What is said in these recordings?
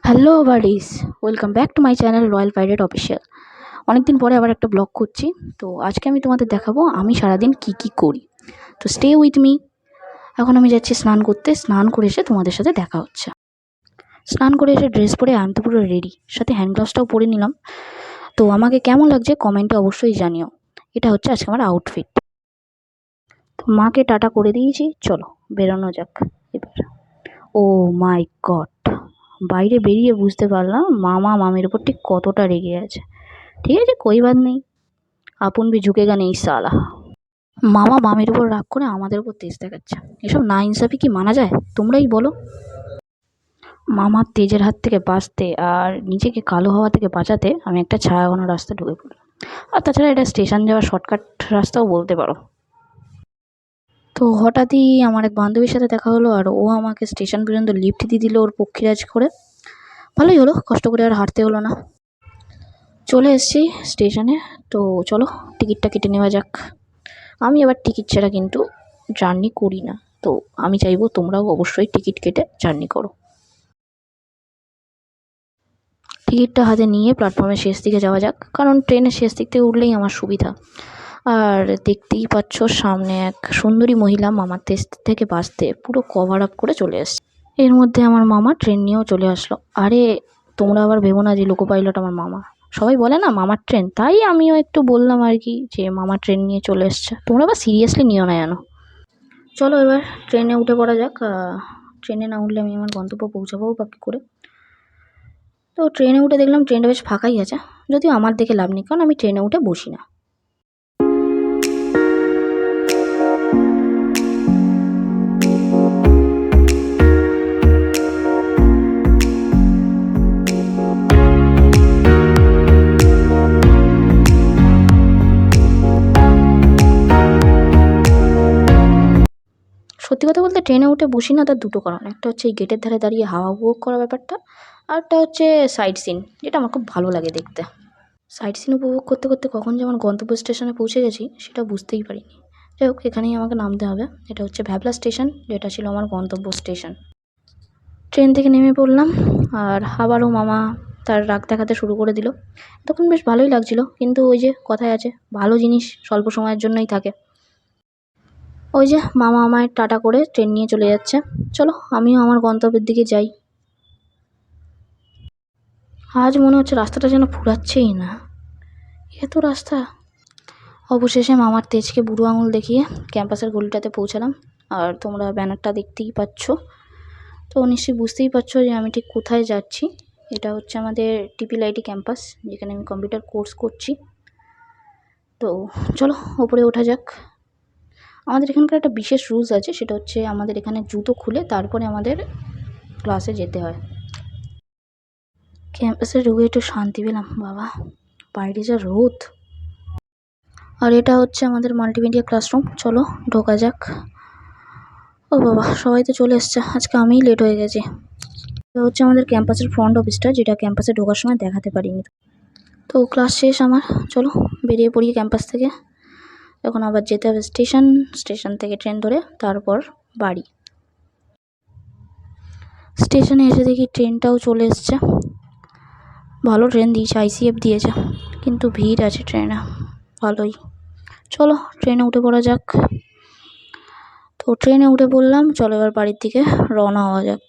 Hello buddies, welcome back to my channel royal pirate official. অনেকদিন পরে আবার একটা ব্লগ করছি। তো আজকে আমি তোমাদের দেখাবো আমি সারাদিন কি করি। তো স্টে উইথ মি। এখন আমি যাচ্ছি স্নান করতে। স্নান করে এসে তোমাদের সাথে দেখা হচ্ছে। স্নান করে এসে ড্রেস পরে আমি তো পুরো রেডি, সাথে হ্যান্ড গ্লাভসটাও পরে নিলাম। তো আমাকে কেমন লাগছে কমেন্টে অবশ্যই জানিও। এটা হচ্ছে আজকে আমার আউটফিট। তো মাকে টাটা করে দিয়েছি, চলো বেরোনো যাক এবার। ও মাই গড, বাইরে বেরিয়ে বুঝতে পারলাম মামা মামির ওপর ঠিক কতটা রেগে আছে। ঠিক আছে, কোই বাত নেই, আপন ভি ঝুঁকেগা নেই সালা। মামা মামির উপর রাগ করে আমাদের উপর তেজ দেখাচ্ছে। এসব না ইনসাফি কি মানা যায়? তোমরাই বলো। মামার তেজের হাত থেকে বাঁচতে আর নিজেকে কালো হওয়া থেকে বাঁচাতে আমি একটা ছায়া ঘন রাস্তা ঢুকে পড়লাম। আর তাছাড়া এটা স্টেশন যাওয়ার শর্টকাট রাস্তাও বলতে পারো। তো হঠাৎই আমার এক বান্ধবীর সাথে দেখা হলো, আর ও আমাকে স্টেশন পর্যন্ত লিফট দিয়ে দিল ওর পক্ষীরাজ করে। ভালোই হলো, কষ্ট করে আর হাঁটতে হলো না। চলে এসেছি স্টেশনে। তো চলো টিকিটটা কেটে নেওয়া যাক। আমি আবার টিকিট ছাড়া কিন্তু জার্নি করি না। তো আমি চাইবো তোমরাও অবশ্যই টিকিট কেটে জার্নি করো। টিকিটটা হাতে নিয়ে প্ল্যাটফর্মের শেষ দিকে যাওয়া যাক, কারণ ট্রেনের শেষ দিক থেকে উঠলেই আমার সুবিধা। আর দেখতেই পাচ্ছ সামনে এক সুন্দরী মহিলা মামার তেজ থেকে বাঁচতে পুরো কভার আপ করে চলে এসছে। এর মধ্যে আমার মামা ট্রেন নিয়েও চলে আসলো। আরে তোমরা আবার ভেবো না যে লোকো পাইলট আমার মামা। সবাই বলে না মামার ট্রেন, তাই আমিও একটু বললাম আর কি যে মামা ট্রেন নিয়ে চলে এসছে। তোমরা আবার সিরিয়াসলি নিও না জানো। চলো এবার ট্রেনে উঠে পড়া যাক। ট্রেনে না উঠলে আমি আমার গন্তব্য পৌঁছাবো বা কী করে। তো ট্রেনে উঠে দেখলাম ট্রেনটা বেশ ফাঁকাই আছে, যদিও আমার দেখে লাভ নেই, কারণ আমি ট্রেনে উঠে বসি না। সত্যি কথা বলতে ট্রেনে উঠে বসি না, তার দুটো কারণ। একটা হচ্ছে এই গেটের ধারে দাঁড়িয়ে হাওয়া উপভোগ করা ব্যাপারটা, আর একটা হচ্ছে সাইট সিন, যেটা আমার খুব ভালো লাগে দেখতে। সাইট সিন উপভোগ করতে করতে কখন যে আমার গন্তব্য স্টেশনে পৌঁছে গেছি সেটা বুঝতেই পারিনি। যাই হোক, এখানেই আমাকে নামতে হবে। এটা হচ্ছে ভ্যাবলা স্টেশন, যেটা ছিল আমার গন্তব্য স্টেশন। ট্রেন থেকে নেমে পড়লাম, আর আবারও মামা তার রাগ দেখাতে শুরু করে দিল। তখন বেশ ভালোই লাগছিল, কিন্তু ওই যে কথায় আছে, ভালো জিনিস স্বল্প সময়ের জন্যই থাকে। ওই যে মামা আমায় টাটা করে ট্রেন নিয়ে চলে যাচ্ছে। চলো আমিও আমার গন্তব্যের দিকে যাই। আজ মনে হচ্ছে রাস্তাটা যেন ফুরাচ্ছেই না, এত রাস্তা। অবশেষে মামার তেজকে বুড়ো আঙুল দেখিয়ে ক্যাম্পাসের গলিটাতে পৌঁছালাম। আর তোমরা ব্যানারটা দেখতেই পাচ্ছ, তো নিশ্চয়ই বুঝতেই পারছো যে আমি ঠিক কোথায় যাচ্ছি। এটা হচ্ছে আমাদের টিপিএলআইটি ক্যাম্পাস, যেখানে আমি কম্পিউটার কোর্স করছি। তো চলো ওপরে ওঠা যাক। আমাদের এখানকার একটা বিশেষ রুলস আছে, সেটা হচ্ছে আমাদের এখানে জুতো খুলে তারপরে আমাদের ক্লাসে যেতে হয়। ক্যাম্পাসে ঢুকে একটু শান্তি পেলাম বাবা, বাইরে যা রোদ। আর এটা হচ্ছে আমাদের মাল্টিমিডিয়া ক্লাসরুম, চলো ঢোকা যাক। ও বাবা, সবাই তো চলে এসছে, আজকে আমিই লেট হয়ে গেছি। এটা হচ্ছে আমাদের ক্যাম্পাসের ফ্রন্ট অফিসটা, যেটা ক্যাম্পাসে ঢোকার সময় দেখাতে পারিনি। তো ক্লাস শেষ আমার, চলো বেরিয়ে পড়ি ক্যাম্পাস থেকে। এখন আবার যেতে হবে স্টেশন, স্টেশন থেকে ট্রেন ধরে তারপর বাড়ি। স্টেশনে এসে দেখি ট্রেনটাও চলে এসছে। ভালো ট্রেন দিয়েছে, আইসিএফ দিয়েছে, কিন্তু ভিড় আছে ট্রেনে ভালোই। চলো ট্রেনে উঠে পড়া যাক। তো ট্রেনে উঠে পড়লাম, চলো এবার বাড়ির দিকে রওনা হওয়া যাক।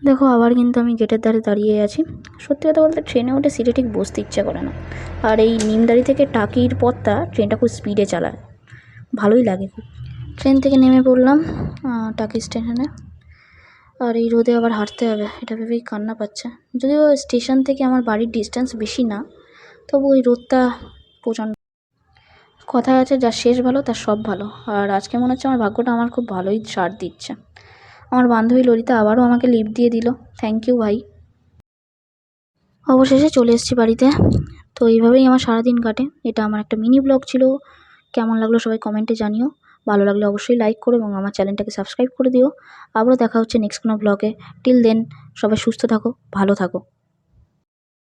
দেখো আবার কিন্তু আমি গেটের ধারে দাঁড়িয়ে আছি। সত্যি কথা বলতে ট্রেনে উঠে সিটে ঠিক বসতে ইচ্ছা করে না। আর এই নিমদারি থেকে টাকির পথটা ট্রেনটা খুব স্পিডে চালায়, ভালোই লাগে খুব। ট্রেন থেকে নেমে পড়লাম টাকি স্টেশনে। আর এই রোদে আবার হাঁটতে হবে, এটা ভেবেই কান্না পাচ্ছে। যদিও স্টেশন থেকে আমার বাড়ির ডিস্টেন্স বেশি না, তবু ওই রোদটা প্রচণ্ড। কথায় আছে যার শেষ ভালো তার সব ভালো, আর আজকে মনে হচ্ছে আমার ভাগ্যটা আমার খুব ভালোই সাথ দিচ্ছে। আমার বান্ধবী ললিতা আবারও আমাকে লিফট দিয়ে দিল, থ্যাংক ইউ ভাই। অবশেষে চলে এসেছি বাড়িতে। তো এইভাবেই আমার সারাদিন কাটে। এটা আমার একটা মিনি ব্লগ ছিল। কেমন লাগলো সবাই কমেন্টে জানিও। ভালো লাগলে অবশ্যই লাইক করো এবং আমার চ্যানেলটাকে সাবস্ক্রাইব করে দিও। আবারও দেখা হচ্ছে নেক্সট কোনো ব্লগে। টিল দেন সবাই সুস্থ থাকো, ভালো থাকো।